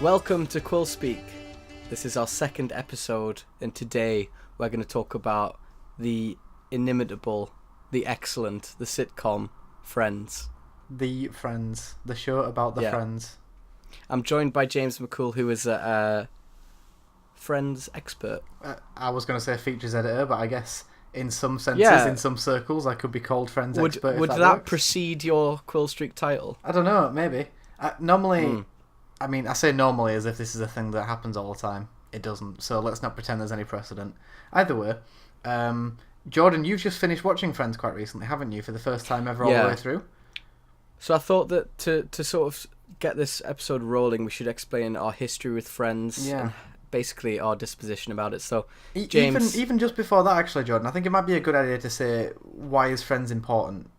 Welcome to Quillstreak. This is our second episode, and today we're going to talk about the inimitable, the excellent, the sitcom Friends. The Friends. The show about the Friends. I'm joined by James McCoull, who is a Friends expert. I was going to say features editor, but I guess in some senses, in some circles, I could be called Friends expert. Would that precede your Quillstreak title? I don't know, maybe. Normally, I mean, I say normally as if this is a thing that happens all the time. It doesn't, so let's not pretend there's any precedent. Either way, Jordan, you've just finished watching Friends quite recently, haven't you, for the first time ever all the way through? So I thought that to sort of get this episode rolling, we should explain our history with Friends and basically our disposition about it. So, James... Even just before that, actually, Jordan, I think it might be a good idea to say, why is Friends important?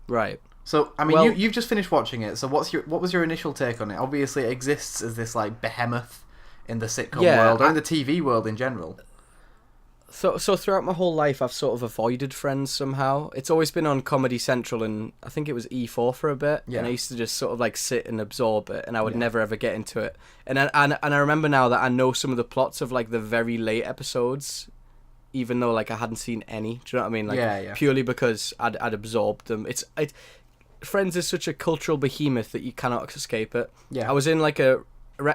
Right. So, I mean, you've just finished watching it, so what was your initial take on it? Obviously, it exists as this, like, behemoth in the sitcom world, or in the TV world in general. So throughout my whole life, I've sort of avoided Friends somehow. It's always been on Comedy Central, and I think it was E4 for a bit, and I used to just sort of, like, sit and absorb it, and I would never, ever get into it. And I remember now that I know some of the plots of, like, the very late episodes, even though, like, I hadn't seen any. Do you know what I mean? Like, purely because I'd absorbed them. Friends is such a cultural behemoth that you cannot escape it. Yeah. I was in, like,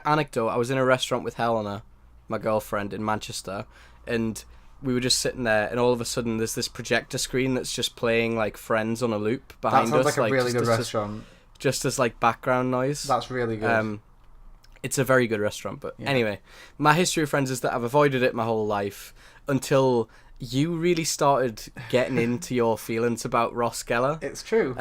anecdote. I was in a restaurant with Helena, my girlfriend, in Manchester, and we were just sitting there, and all of a sudden there's this projector screen that's just playing, like, Friends on a loop behind us. That sounds like a really good restaurant. Just as, like, background noise. That's really good. It's a very good restaurant, but anyway, my history of Friends is that I've avoided it my whole life until you really started getting into your feelings about Ross Geller. It's true.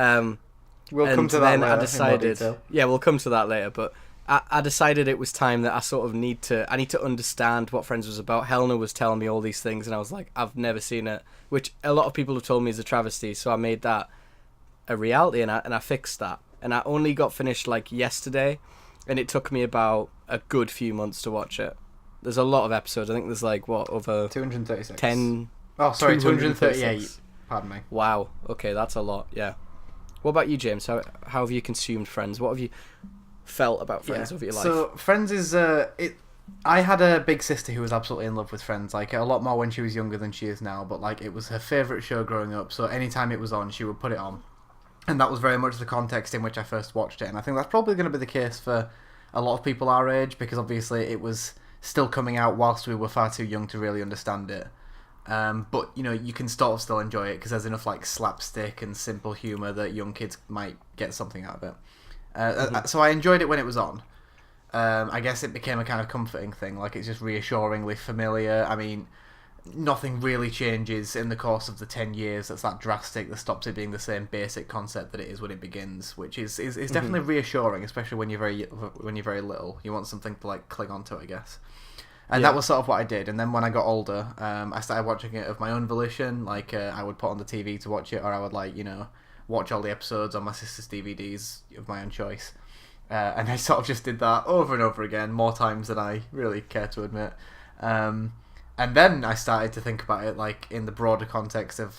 We'll come to that later. We'll come to that later, but I decided it was time that I sort of need to understand what Friends was about. Helena was telling me all these things, and I was like, I've never seen it, which a lot of people have told me is a travesty, so I made that a reality, and I fixed that. And I only got finished, like, yesterday, and it took me about a good few months to watch it. There's a lot of episodes. I think there's, like, over 236. 238. Pardon me. Wow. Okay, that's a lot, yeah. What about you, James? How have you consumed Friends? What have you felt about Friends over your life? So Friends is I had a big sister who was absolutely in love with Friends, like, a lot more when she was younger than she is now, but, like, it was her favourite show growing up, so anytime it was on, she would put it on. And that was very much the context in which I first watched it, and I think that's probably going to be the case for a lot of people our age, because obviously it was still coming out whilst we were far too young to really understand it. But, you know, you can still enjoy it because there's enough, like, slapstick and simple humour that young kids might get something out of it. So I enjoyed it when it was on. I guess it became a kind of comforting thing. Like, it's just reassuringly familiar. I mean, nothing really changes in the course of the 10 years that's that drastic that stops it being the same basic concept that it is when it begins, which is definitely reassuring, especially when you're very little. You want something to, like, cling on to, I guess. And that was sort of what I did. And then when I got older, I started watching it of my own volition. Like, I would put on the TV to watch it, or I would, like, you know, watch all the episodes on my sister's DVDs of my own choice. And I sort of just did that over and over again, more times than I really care to admit. And then I started to think about it, like, in the broader context of...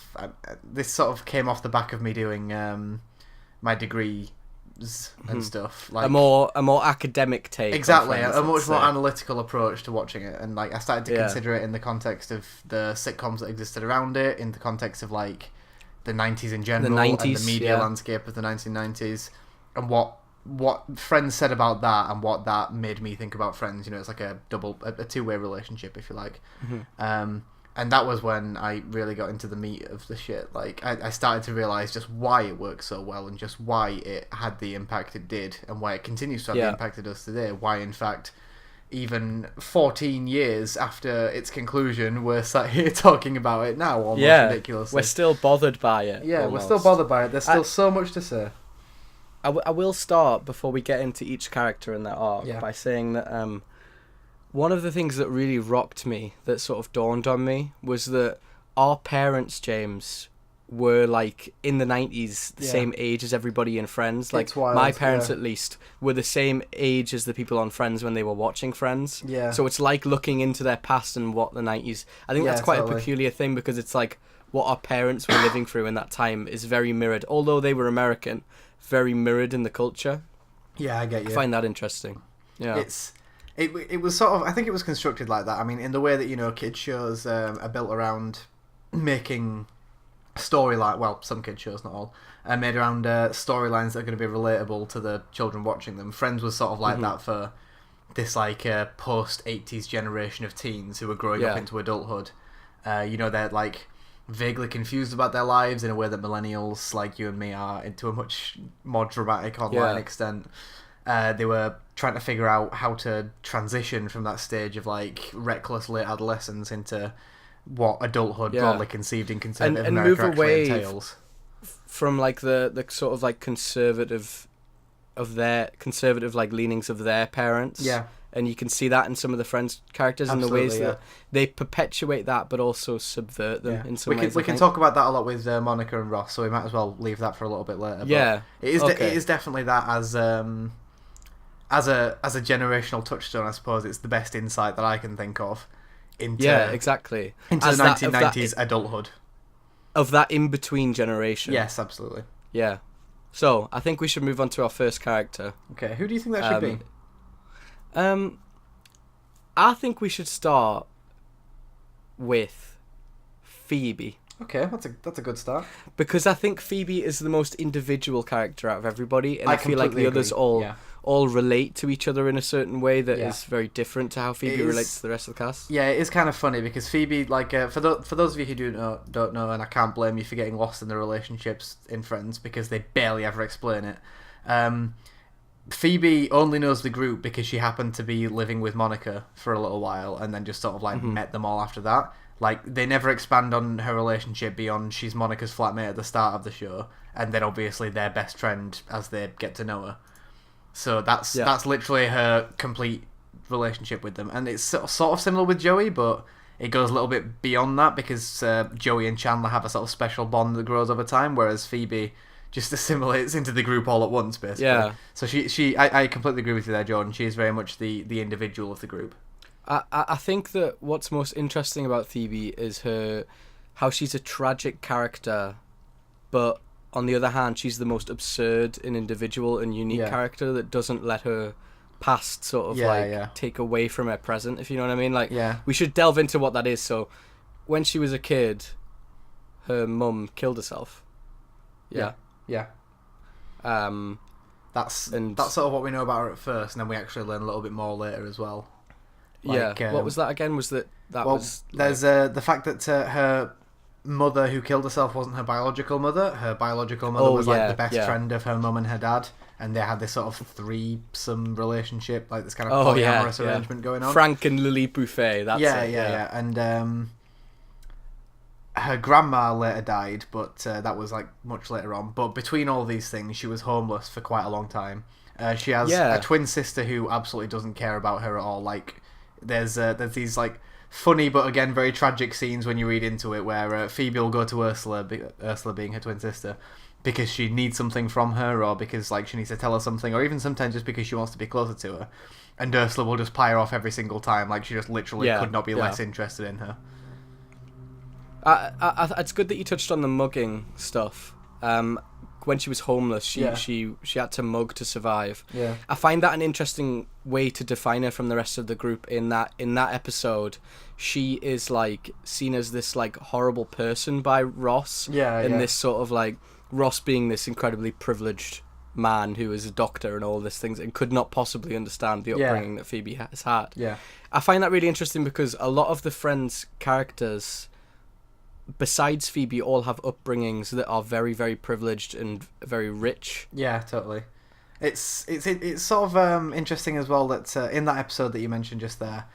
this sort of came off the back of me doing my degree and stuff, like a more academic take. Exactly, a much more analytical approach to watching it, and, like, I started to consider it in the context of the sitcoms that existed around it, in the context of, like, the 90s in general, and the media landscape of the 1990s, and what Friends said about that, and what that made me think about Friends. You know, it's like a two-way relationship, if you like. And that was when I really got into the meat of the shit. Like, I started to realise just why it works so well, and just why it had the impact it did, and why it continues to have the impact it does today. Why, in fact, even 14 years after its conclusion, we're sat here talking about it now, almost ridiculously. We're still bothered by it. Yeah, almost. We're still bothered by it. There's still so much to say. I will start, before we get into each character in that arc, by saying that... one of the things that really rocked me, that sort of dawned on me, was that our parents, James, were, like, in the 90s, the same age as everybody in Friends. Like, my parents, at least, were the same age as the people on Friends when they were watching Friends. Yeah. So it's like looking into their past and what the 90s... I think that's quite a peculiar thing, because it's like what our parents were living through in that time is very mirrored. Although they were American, very mirrored in the culture. Yeah, I get you. I find that interesting. Yeah. It was sort of, I think it was constructed like that. I mean, in the way that, you know, kids shows are built around making storyline. Well, some kids shows, not all, are made around storylines that are going to be relatable to the children watching them. Friends was sort of like that for this like post 80s generation of teens who are growing up into adulthood. You know, they're like vaguely confused about their lives in a way that millennials like you and me are, into a much more dramatic online extent. They were trying to figure out how to transition from that stage of like reckless late adolescence into what adulthood broadly conceived in conservative and America move away actually entails. From like the sort of like conservative like leanings of their parents. Yeah. And you can see that in some of the Friends characters in the ways that they perpetuate that, but also subvert them in some ways. We can talk about that a lot with Monica and Ross, so we might as well leave that for a little bit later. Yeah, but it is definitely that as a generational touchstone. I suppose it's the best insight that I can think of into exactly into the 1990s adulthood of that in between generation. Yes, absolutely. Yeah. So I think we should move on to our first character. Okay, who do you think that should be? I think we should start with Phoebe. Okay, that's a good start. Because I think Phoebe is the most individual character out of everybody, and I feel like the others agree. all relate to each other in a certain way that is very different to how Phoebe relates to the rest of the cast. Yeah, it is kind of funny because Phoebe, like, for those of you who don't know, and I can't blame you for getting lost in the relationships in Friends because they barely ever explain it. Phoebe only knows the group because she happened to be living with Monica for a little while and then just sort of like met them all after that. Like, they never expand on her relationship beyond she's Monica's flatmate at the start of the show, and then obviously their best friend as they get to know her. So that's literally her complete relationship with them. And it's sort of similar with Joey, but it goes a little bit beyond that because Joey and Chandler have a sort of special bond that grows over time, whereas Phoebe just assimilates into the group all at once, basically. Yeah. So I completely agree with you there, Jordan. She is very much the individual of the group. I think that what's most interesting about Phoebe is how she's a tragic character, but on the other hand, she's the most absurd and individual and unique character that doesn't let her past sort of take away from her present, if you know what I mean. Like, we should delve into what that is. So, when she was a kid, her mum killed herself. Yeah. That's sort of what we know about her at first, and then we actually learn a little bit more later as well. Like, what was that again? Was that was... There's the fact that her mother who killed herself wasn't her biological mother. Her biological mother was like the best friend of her mum and her dad, and they had this sort of threesome relationship, like this kind of polyamorous arrangement going on. Frank and Lily Buffet, that's it. Yeah. And her grandma later died, but that was like much later on. But between all these things, she was homeless for quite a long time. She has a twin sister who absolutely doesn't care about her at all. Like, there's these like funny but again very tragic scenes when you read into it where Phoebe will go to Ursula being her twin sister, because she needs something from her, or because like she needs to tell her something, or even sometimes just because she wants to be closer to her, and Ursula will just pie her off every single time. Like, she just literally could not be less interested in her. It's good that you touched on the mugging stuff. When she was homeless, she had to mug to survive. Yeah. I find that an interesting way to define her from the rest of the group. In that episode, she is like seen as this like horrible person by Ross. This sort of like Ross being this incredibly privileged man who is a doctor and all these things and could not possibly understand the upbringing that Phoebe has had. Yeah. I find that really interesting because a lot of the Friends characters, besides Phoebe, all have upbringings that are very, very privileged and very rich. Yeah, totally. It's sort of interesting as well that in that episode that you mentioned just there,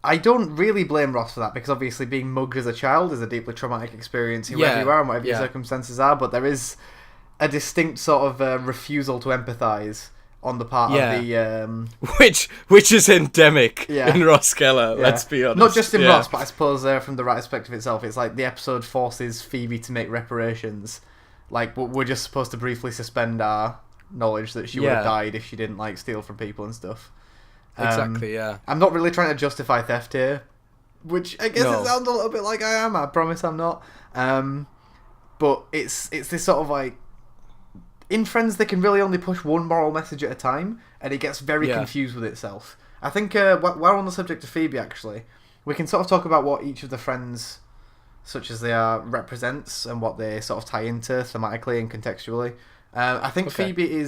I don't really blame Ross for that, because obviously being mugged as a child is a deeply traumatic experience, whoever you are and whatever your circumstances are, but there is a distinct sort of refusal to empathise on the part of the... Which is endemic in Ross Geller, let's be honest. Not just in Ross, but I suppose from the right perspective itself, it's like the episode forces Phoebe to make reparations. Like, we're just supposed to briefly suspend our knowledge that she would have died if she didn't, like, steal from people and stuff. Exactly, yeah. I'm not really trying to justify theft here, which I guess it sounds a little bit like I am. I promise I'm not. But it's this sort of, like, in Friends they can really only push one moral message at a time, and it gets very confused with itself. I think while on the subject of Phoebe, actually, we can sort of talk about what each of the friends, such as they are, represents and what they sort of tie into thematically and contextually. I think Phoebe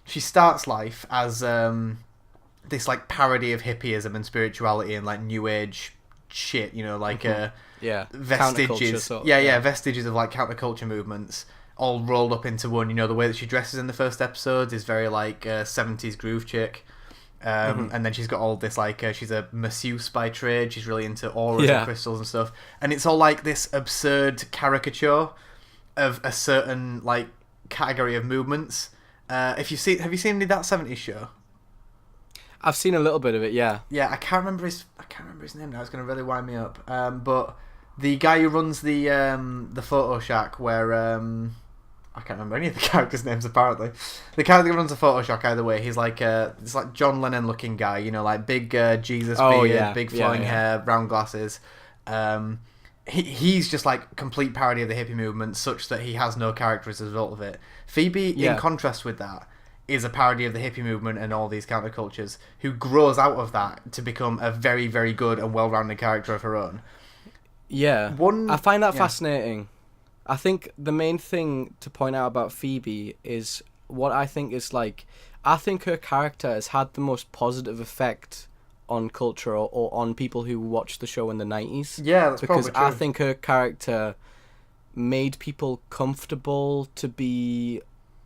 she starts life as this like parody of hippieism and spirituality and like new age shit, you know, like vestiges, vestiges of like counterculture movements all rolled up into one. You know, the way that she dresses in the first episode is very like 70s groove chick. And then she's got all this like she's a masseuse by trade. She's really into auras and crystals and stuff, and it's all like this absurd caricature of a certain like category of movements. Have you seen any of that 70s show? I've seen a little bit of it. Yeah, I can't remember his name now. It's going to really wind me up. But the guy who runs the photo shack where I can't remember any of the characters' names, apparently. The character who runs the photo shack, either way, he's like this like John Lennon looking guy, you know, like big Jesus beard, big flowing hair, round glasses. He's just like complete parody of the hippie movement, such that he has no character as a result of it. Phoebe, in contrast with that, is a parody of the hippie movement and all these countercultures, who grows out of that to become a very, very good and well-rounded character of her own. Yeah, I find that fascinating. I think the main thing to point out about Phoebe is what I think is like, I think her character has had the most positive effect on culture or on people who watched the show in the 90s. Yeah, that's probably true. Because I think her character made people comfortable to be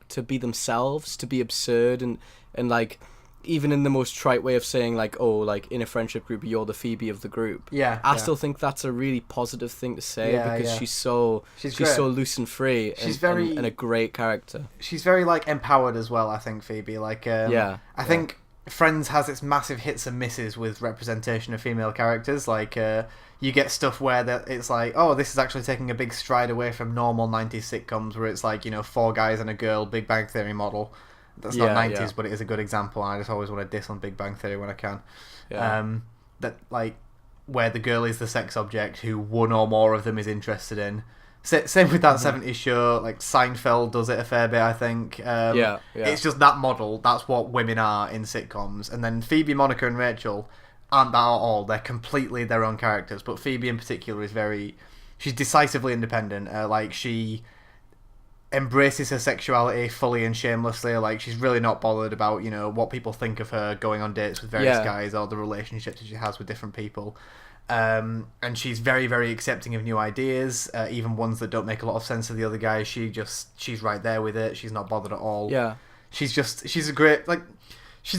themselves, to be absurd, and like, even in the most trite way of saying like, oh, like in a friendship group you're the Phoebe of the group. I still think that's a really positive thing to say, because she's so loose and free. She's and a great character. She's very like empowered as well, I think, Phoebe. Like I think Friends has its massive hits and misses with representation of female characters. Like you get stuff where it's like, oh, this is actually taking a big stride away from normal 90s sitcoms where it's like, you know, 4 guys and a girl, Big Bang Theory model. That's not 90s, but it is a good example, and I just always want to diss on Big Bang Theory when I can. That like where the girl is the sex object who one or more of them is interested in. Same with that 70s show, like Seinfeld does it a fair bit, I think. It's just that model, that's what women are in sitcoms. And then Phoebe, Monica and Rachel aren't that at all. They're completely their own characters, but Phoebe in particular is she's decisively independent. Like she embraces her sexuality fully and shamelessly. Like she's really not bothered about, you know, what people think of her going on dates with various guys or the relationships that she has with different people. And she's very, very accepting of new ideas, even ones that don't make a lot of sense to the other guys. She's right there with it. She's not bothered at all. She's a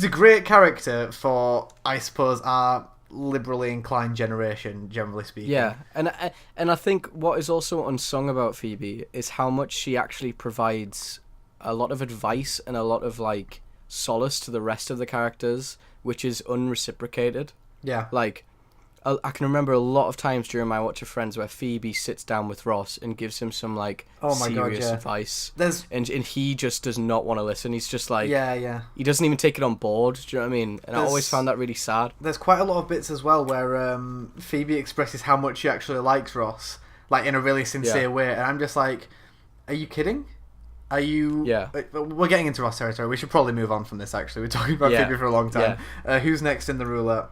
great character for, I suppose, our liberally inclined generation, generally speaking. And I think what is also unsung about Phoebe is how much she actually provides a lot of advice and a lot of like solace to the rest of the characters, which is unreciprocated. Like I can remember a lot of times during my watch of Friends where Phoebe sits down with Ross and gives him some like serious advice. And he just does not want to listen. He's just like, he doesn't even take it on board. Do you know what I mean? And I always found that really sad. There's quite a lot of bits as well where Phoebe expresses how much she actually likes Ross, like in a really sincere way. And I'm just like, are you kidding? Are you... We're getting into Ross territory. We should probably move on from this, actually. We're talking about Phoebe for a long time. Who's next in the roulette?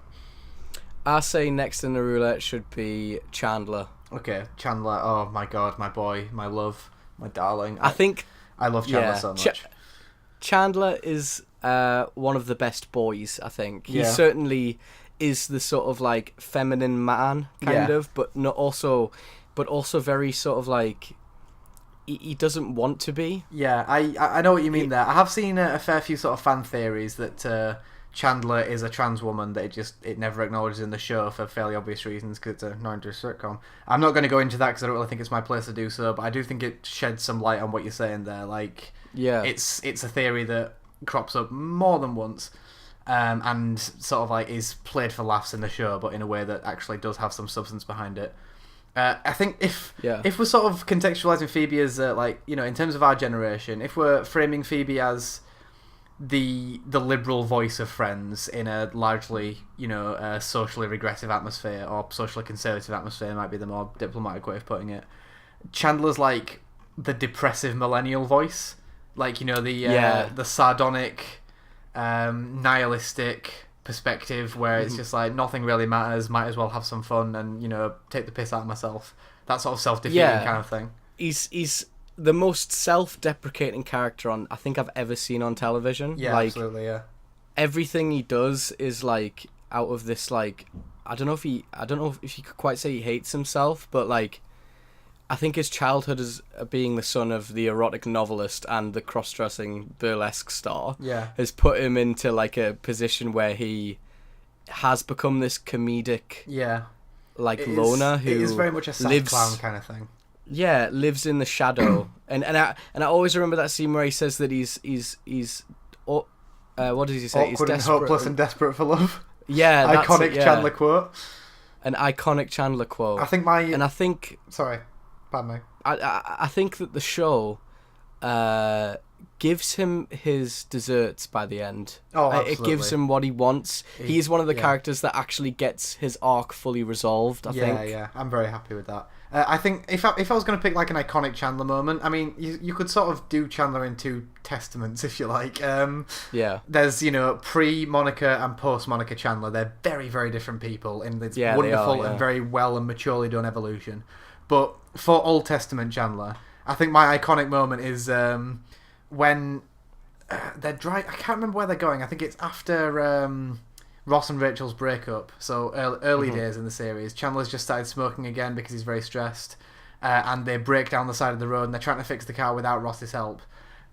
I say next in the roulette should be Chandler. Okay, Chandler. Oh my god, my boy, my love, my darling. I love Chandler so much. Chandler is one of the best boys, I think. He certainly is the sort of like feminine man, kind of, but also very sort of like he doesn't want to be. Yeah, I know what you mean there. I have seen a fair few sort of fan theories that Chandler is a trans woman that it never acknowledges in the show for fairly obvious reasons because it's a 90s sitcom. I'm not going to go into that because I don't really think it's my place to do so, but I do think it sheds some light on what you're saying there. Like, it's a theory that crops up more than once, and sort of like is played for laughs in the show, but in a way that actually does have some substance behind it. I think if we're sort of contextualizing Phoebe as like, you know, in terms of our generation, if we're framing Phoebe as the liberal voice of Friends in a largely, you know, socially regressive atmosphere, or socially conservative atmosphere might be the more diplomatic way of putting it. Chandler's like the depressive millennial voice like the sardonic, nihilistic perspective where it's just like nothing really matters, might as well have some fun and take the piss out of myself. That sort of self-defeating kind of thing. He's the most self-deprecating character I think I've ever seen on television. Yeah, like, absolutely. Yeah. Everything he does is like out of this like I don't know if you could quite say he hates himself, but like I think his childhood as being the son of the erotic novelist and the cross-dressing burlesque star has put him into like a position where he has become this comedic loner who is very much a sad clown kind of thing. Yeah, lives in the shadow. and I always remember that scene where he says that he's what does he say? Awkward and hopeless and desperate for love. Yeah, that's iconic Chandler quote. An iconic Chandler quote. Sorry, pardon me. I think that the show gives him his desserts by the end. Oh, absolutely. It gives him what he wants. He's one of the characters that actually gets his arc fully resolved, I think. Yeah, I'm very happy with that. I think if I was going to pick like an iconic Chandler moment, I mean, you could sort of do Chandler in two testaments, if you like. There's, pre-Monica and post-Monica Chandler. They're very, very different people in this wonderful and very well and maturely done evolution. But for Old Testament Chandler, I think my iconic moment is when they're I can't remember where they're going. I think it's after Ross and Rachel's breakup. So early days in the series, Chandler's just started smoking again because he's very stressed, and they break down the side of the road and they're trying to fix the car without Ross's help,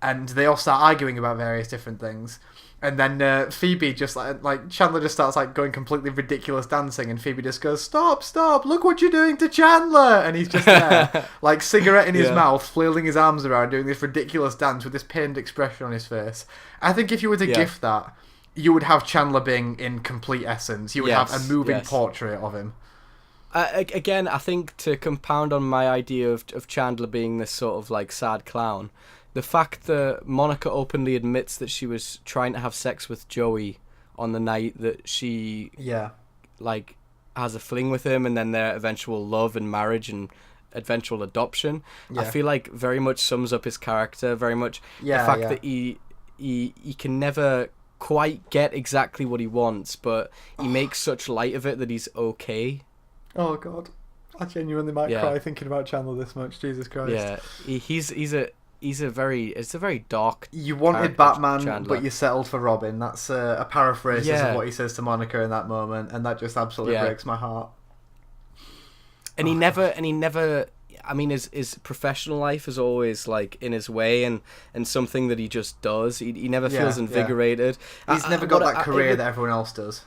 and they all start arguing about various different things. And then Phoebe just like Chandler just starts like going completely ridiculous dancing, and Phoebe just goes, stop, look what you're doing to Chandler, and he's just there like cigarette in his mouth, flailing his arms around, doing this ridiculous dance with this pained expression on his face. I think if you were to gift that, you would have Chandler Bing in complete essence. You would have a moving portrait of him. Again, I think to compound on my idea of Chandler being this sort of like sad clown, the fact that Monica openly admits that she was trying to have sex with Joey on the night that she like has a fling with him, and then their eventual love and marriage and eventual adoption, I feel like very much sums up his character. Very much the fact that he can never quite get exactly what he wants, but he makes such light of it that he's okay. Oh God, I genuinely might cry thinking about Chandler this much. Jesus Christ. Yeah, it's a very dark. You wanted Batman, Chandler, but you settled for Robin. That's a paraphrase of what he says to Monica in that moment, and that just absolutely breaks my heart. And he never. I mean, his professional life is always like in his way, and something that he just does. He never feels invigorated. He's never got that career that everyone else does.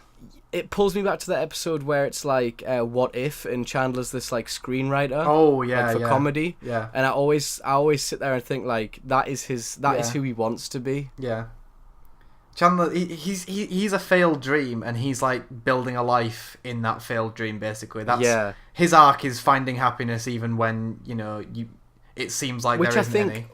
It pulls me back to the episode where it's like, what if, and Chandler's this like screenwriter. Oh yeah, like, for comedy. Yeah. And I always sit there and think like that is who he wants to be. Yeah. Chandler, he's a failed dream, and he's like building a life in that failed dream. Basically, that's his arc is finding happiness even when it seems like there isn't any.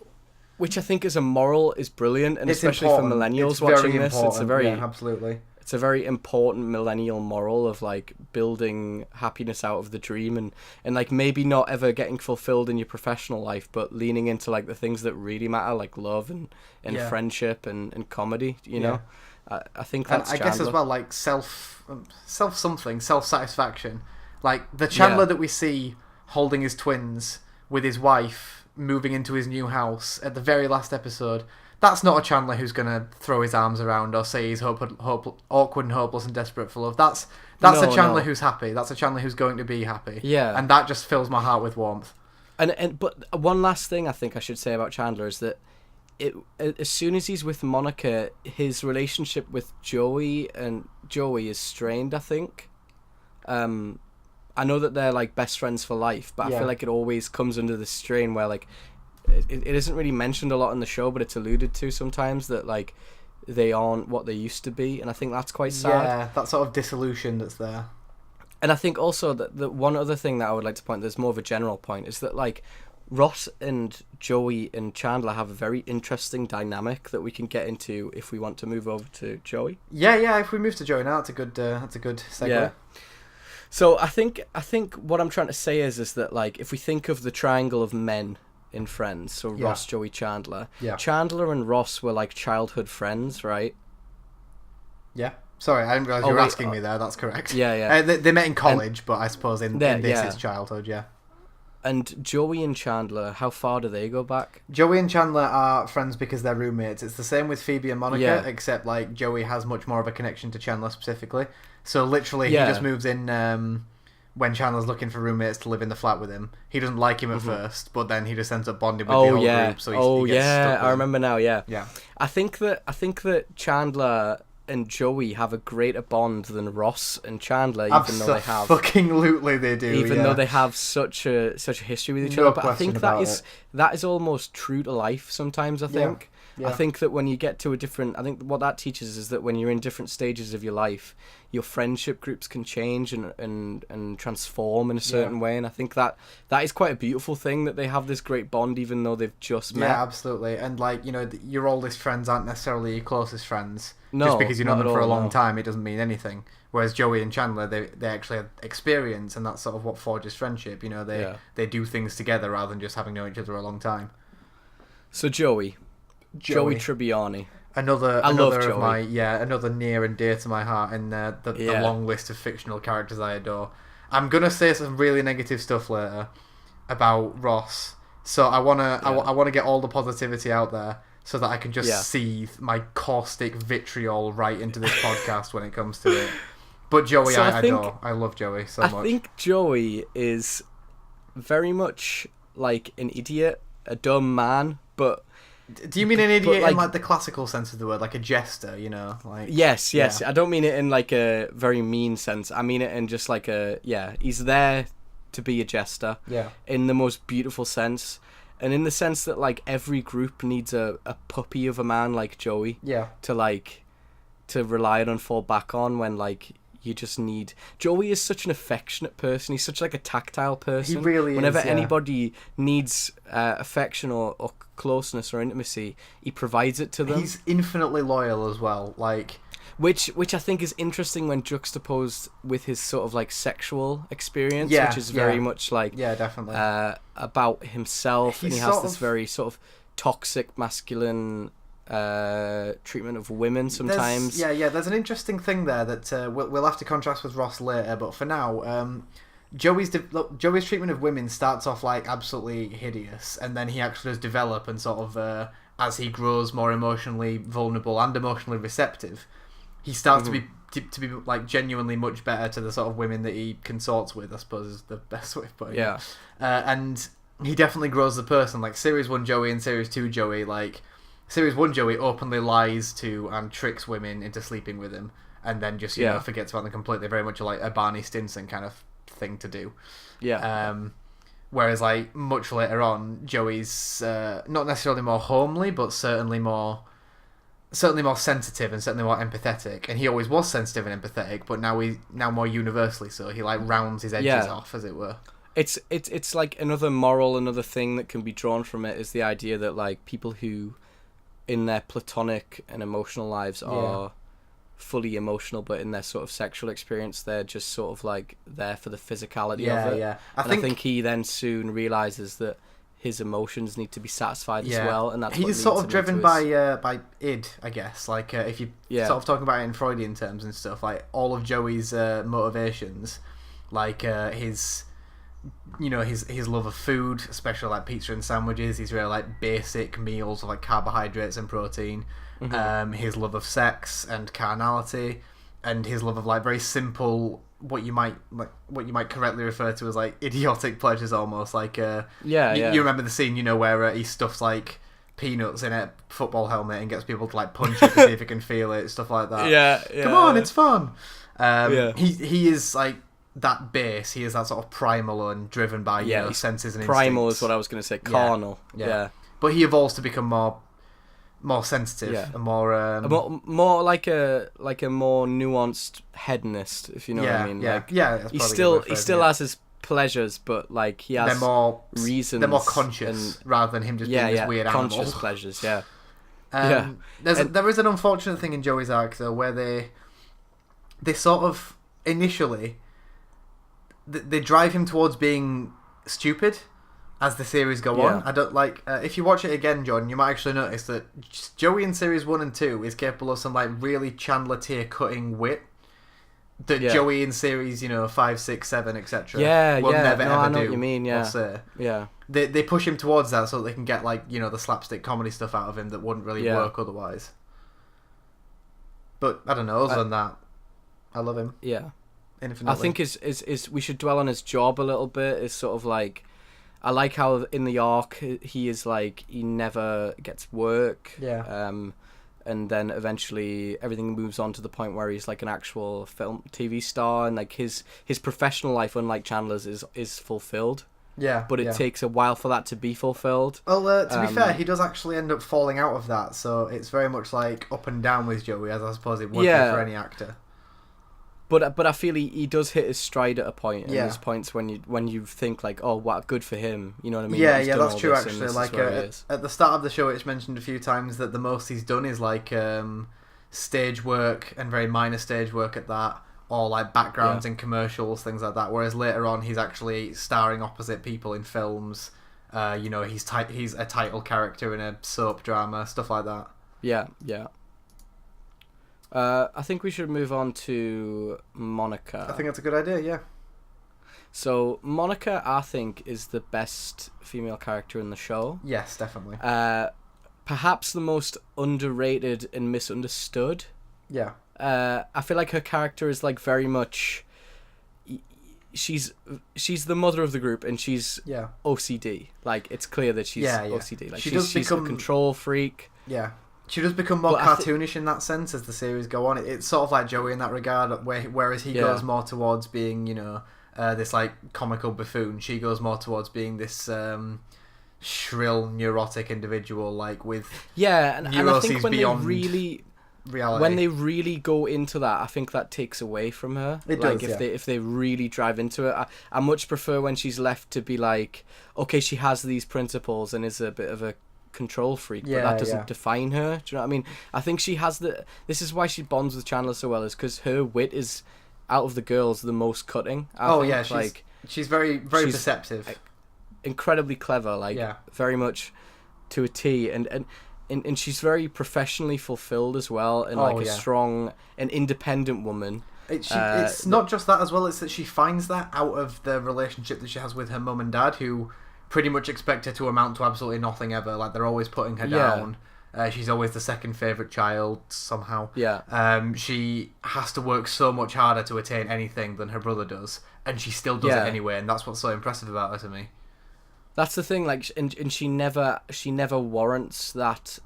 Which I think as a moral is brilliant, and especially for millennials watching this, absolutely. It's a very important millennial moral of like building happiness out of the dream, and like maybe not ever getting fulfilled in your professional life, but leaning into like the things that really matter, like love and friendship and comedy. You know, I think that's. And I guess as well, like self-satisfaction, like the Chandler that we see holding his twins with his wife, moving into his new house at the very last episode. That's not a Chandler who's going to throw his arms around or say he's awkward and hopeless and desperate for love. That's a Chandler who's happy. That's a Chandler who's going to be happy. Yeah. And that just fills my heart with warmth. But one last thing I think I should say about Chandler is that as soon as he's with Monica, his relationship with Joey is strained, I think. I know that they're like best friends for life, but I feel like it always comes under this strain where like it isn't really mentioned a lot in the show, but it's alluded to sometimes that like they aren't what they used to be, and I think that's quite sad. Yeah, that sort of dissolution that's there. And I think also that the one other thing that I would like to point, there's more of a general point, is that like Ross and Joey and Chandler have a very interesting dynamic that we can get into if we want to move over to Joey. Yeah. If we move to Joey now, that's a good segue. Yeah. So I think what I'm trying to say is that like if we think of the triangle of men in Friends. So Yeah. Ross, Joey, Chandler. Yeah. Chandler and Ross were like childhood friends, right? Yeah. Sorry, I didn't realise you were asking me there. That's correct. Yeah, yeah. They met in college, but I suppose in this yeah. is childhood, yeah. And Joey and Chandler, how far do they go back? Joey and Chandler are friends because they're roommates. It's the same with Phoebe and Monica, Yeah. except like Joey has much more of a connection to Chandler specifically. So literally, Yeah. he just moves in when Chandler's looking for roommates to live in the flat with him. He doesn't like him at first, but then he just ends up bonding with the whole group. So he gets stuck with I him. remember now. Yeah. Yeah. I think that Chandler and Joey have a greater bond than Ross and Chandler, even though they have Absolutely, they do. even though they have such a history with each other. But I think that is almost true to life sometimes. I think. Yeah. I think that when you get to I think what that teaches is that when you're in different stages of your life, your friendship groups can change and transform in a certain way. And I think that is quite a beautiful thing, that they have this great bond even though they've just met. Yeah, absolutely. And like, you know, your oldest friends aren't necessarily your closest friends. No, just because you know not them at for a all, long no. time, it doesn't mean anything. Whereas Joey and Chandler, they actually have experience, and that's sort of what forges friendship. You know, they do things together rather than just having known each other a long time. So Joey Tribbiani. Another love of Joey. my another near and dear to my heart in the long list of fictional characters I adore. I'm gonna say some really negative stuff later about Ross, so I wanna get all the positivity out there so that I can just seethe my caustic vitriol right into this podcast when it comes to it. But Joey, So I adore. I love Joey so much. I think Joey is very much like an idiot, a dumb man, but. Do you mean an idiot like, in like the classical sense of the word, like a jester? You know, like yes. I don't mean it in like a very mean sense. I mean it in just like he's there to be a jester. Yeah. In the most beautiful sense, and in the sense that like every group needs a puppy of a man like Joey. Yeah. To rely on and fall back on when like you just need. Joey is such an affectionate person. He's such like a tactile person. He really is. Whenever yeah. anybody needs affection or closeness or intimacy, he provides it to them. He's infinitely loyal as well. Like which I think is interesting when juxtaposed with his sort of like sexual experience, which is very much like definitely about himself, and he has this very sort of toxic masculine treatment of women sometimes. There's an interesting thing there that we'll have to contrast with Ross later, but for now, Joey's treatment of women starts off like absolutely hideous, and then he actually does develop and sort of as he grows more emotionally vulnerable and emotionally receptive, he starts to be like genuinely much better to the sort of women that he consorts with, I suppose is the best way of putting it. And he definitely grows as a person. Like Series 1 Joey and Series 2 Joey, like Series 1 Joey openly lies to and tricks women into sleeping with him, and then just, you know, forgets about them completely, very much like a Barney Stinson kind of thing to do. Whereas, like, much later on, Joey's not necessarily more homely, but certainly more sensitive and certainly more empathetic. And he always was sensitive and empathetic, but now more universally so. He, like, rounds his edges off, as it were. It's like another thing that can be drawn from it is the idea that, like, people who in their platonic and emotional lives are fully emotional, but in their sort of sexual experience they're just sort of like there for the physicality of it. I think he then soon realizes that his emotions need to be satisfied as well, and that's he's what sort of driven by id, I guess. Like if you sort of talking about it in Freudian terms and stuff, like all of Joey's motivations, like his love of food, especially like pizza and sandwiches, his really like basic meals of like carbohydrates and protein, his love of sex and carnality, and his love of like very simple, what you might correctly refer to as like idiotic pleasures, almost like you remember the scene, you know, where he stuffs like peanuts in a football helmet and gets people to like punch it to see if it can feel it, stuff like that. Come on, it's fun. He is like that base. He is that sort of primal and driven by senses and primal instincts. is what I was going to say. Carnal. But he evolves to become more sensitive and more like a more nuanced hedonist, if you know what I mean. He still has his pleasures, but like he has reasons. They're more conscious rather than him just being this weird animal. Conscious pleasures. There is an unfortunate thing in Joey's arc though, where they sort of initially they drive him towards being stupid. as the series go on. I don't like if you watch it again, John, you might actually notice that Joey in series 1 and 2 is capable of some like really Chandler tier cutting wit that Joey in series 5, 6, 7, etc. will never ever I know do. What you mean? Yeah, or say. Yeah. They push him towards that so they can get like the slapstick comedy stuff out of him that wouldn't really work otherwise. But I don't know. Other than that, I love him. Yeah. Infinitely. I think is we should dwell on his job a little bit. Is sort of like, I like how in the arc he is like he never gets work. Yeah. And then eventually everything moves on to the point where he's like an actual TV star, and like his professional life, unlike Chandler's, is fulfilled. Yeah. But it takes a while for that to be fulfilled. Well, to be fair, he does actually end up falling out of that, so it's very much like up and down with Joey, as I suppose it would be for any actor. But I feel he does hit his stride at a point, and there's points when you think like, oh, what good for him, you know what I mean? Yeah, that's true actually. Like at the start of the show, it's mentioned a few times that the most he's done is like stage work and very minor stage work at that, or like backgrounds in commercials, things like that. Whereas later on, he's actually starring opposite people in films. He's a title character in a soap drama, stuff like that. Yeah. I think we should move on to Monica. I think that's a good idea, yeah. So, Monica, I think, is the best female character in the show. Yes, definitely. Perhaps the most underrated and misunderstood. Yeah. I feel like her character is, like, very much... She's the mother of the group, and she's OCD. Like, it's clear that she's OCD. Like, she's a control freak. Yeah. She does become more cartoonish in that sense as the series go on. It's sort of like Joey in that regard, whereas he goes more towards being, this like comical buffoon. She goes more towards being this shrill, neurotic individual, like with and I think when beyond they really reality. When they really go into that, I think that takes away from her. It like does, if they really drive into it, I much prefer when she's left to be like, okay, she has these principles and is a bit of a control freak, but that doesn't define her. Do you know what I mean? I think she has this is why she bonds with Chandler so well, is because her wit is, out of the girls, the most cutting. I think. She's very perceptive, incredibly clever, like very much to a T, and she's very professionally fulfilled as well, and a strong and independent woman. It's not just that as well, it's that she finds that out of the relationship that she has with her mum and dad, who pretty much expect her to amount to absolutely nothing ever. Like, they're always putting her down. She's always the second favourite child, somehow. She has to work so much harder to attain anything than her brother does, and she still does it anyway, and that's what's so impressive about her to me. That's the thing, like, and she never warrants that.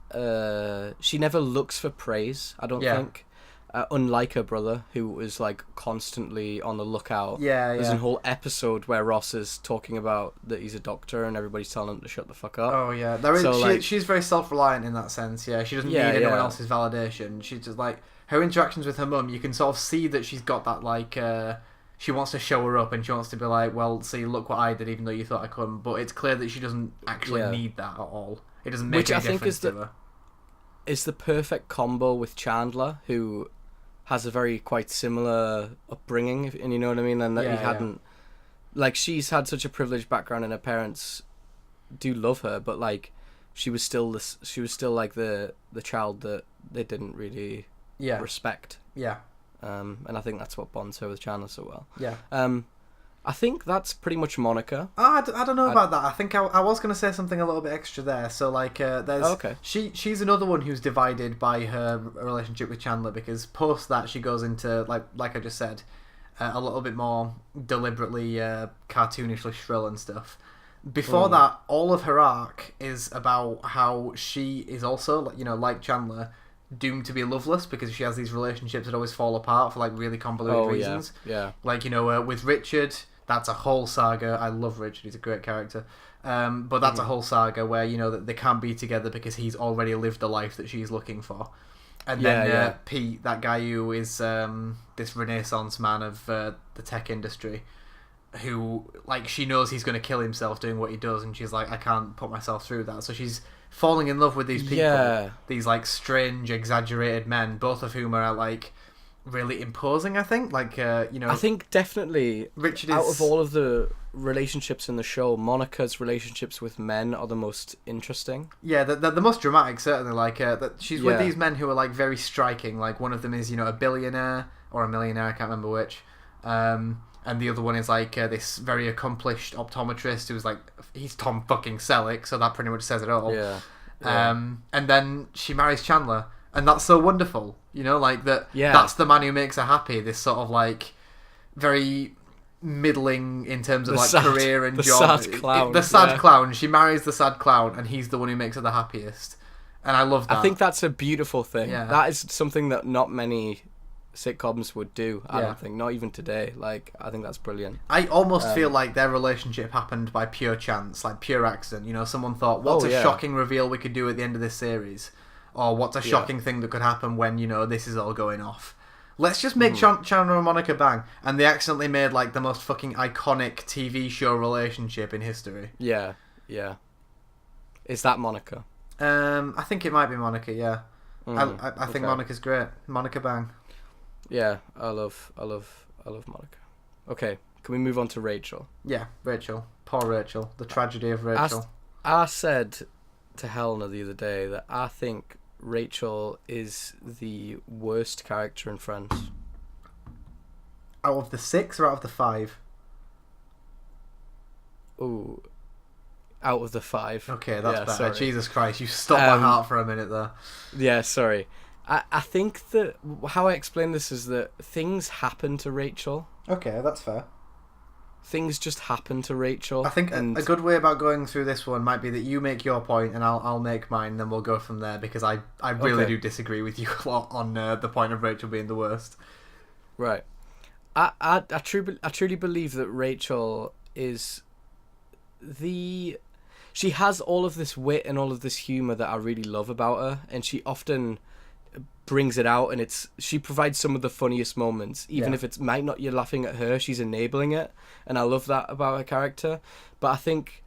She never looks for praise, I don't think. Unlike her brother, who was like constantly on the lookout. There's a whole episode where Ross is talking about that he's a doctor and everybody's telling him to shut the fuck up. Oh yeah, she's very self-reliant in that sense. Yeah, she doesn't need anyone else's validation. She's just like, her interactions with her mum, you can sort of see that she's got that like she wants to show her up and she wants to be like, well, see, look what I did, even though you thought I couldn't. But it's clear that she doesn't actually need that at all. It doesn't make any difference to her. Is the perfect combo with Chandler, who has a very quite similar upbringing, and you know what I mean, and that he hadn't, like, she's had such a privileged background, and her parents do love her, but like, she was still like the child that they didn't really respect. And I think that's what bonds her with Chandler so well. I think that's pretty much Monica. I don't know about that. I think I was going to say something a little bit extra there. So, like, there's... She's another one who's divided by her relationship with Chandler, because post that she goes into, like I just said, a little bit more deliberately cartoonishly shrill and stuff. Before that, all of her arc is about how she is also, like Chandler, doomed to be loveless, because she has these relationships that always fall apart for, like, really convoluted reasons. Like, with Richard... That's a whole saga. I love Richard. He's a great character. But that's a whole saga where, that they can't be together because he's already lived the life that she's looking for. And then Pete, that guy who is this renaissance man of the tech industry, who, like, she knows he's going to kill himself doing what he does, and she's like, I can't put myself through that. So she's falling in love with these people. These, like, strange, exaggerated men, both of whom are, like... really imposing, I think. Like, I think definitely Richard out of all of the relationships in the show, Monica's relationships with men are the most interesting. Yeah, the most dramatic, certainly. Like, that she's with these men who are, like, very striking. Like, one of them is, a billionaire or a millionaire, I can't remember which. And the other one is, like, this very accomplished optometrist who's, like, he's Tom fucking Selleck, so that pretty much says it all. Yeah. And then she marries Chandler, and that's so wonderful. Like, that's the man who makes her happy. This sort of, like, very middling in terms of, like, career and job. The sad clown. The sad clown. She marries the sad clown, and he's the one who makes her the happiest. And I love that. I think that's a beautiful thing. Yeah. That is something that not many sitcoms would do, I don't think. Not even today. Like, I think that's brilliant. I almost feel like their relationship happened by pure chance, like pure accident. Someone thought, what's a shocking reveal we could do at the end of this series? Or what's a shocking thing that could happen when, this is all going off? Let's just make Chandler and Monica bang. And they accidentally made, like, the most fucking iconic TV show relationship in history. Yeah. Is that Monica? I think it might be Monica, yeah. I think Monica's great. Monica bang. Yeah, I love Monica. Okay, can we move on to Rachel? Yeah, Rachel. Poor Rachel. The tragedy of Rachel. I said to Helena the other day that I think Rachel is the worst character in Friends. Out of the 6 or out of the 5? Ooh, out of the 5. Okay, that's better. Sorry. Jesus Christ, you stopped my heart for a minute there. Yeah, sorry. I think that how I explain this is that things happen to Rachel. Okay, that's fair. Things just happen to Rachel. I think a good way about going through this one might be that you make your point and I'll make mine, then we'll go from there, because I really do disagree with you a lot on the point of Rachel being the worst. Right. I truly believe that Rachel is she has all of this wit and all of this humour that I really love about her, and she often brings it out, and she provides some of the funniest moments, even if it might not you're laughing at her, she's enabling it, and I love that about her character. But I think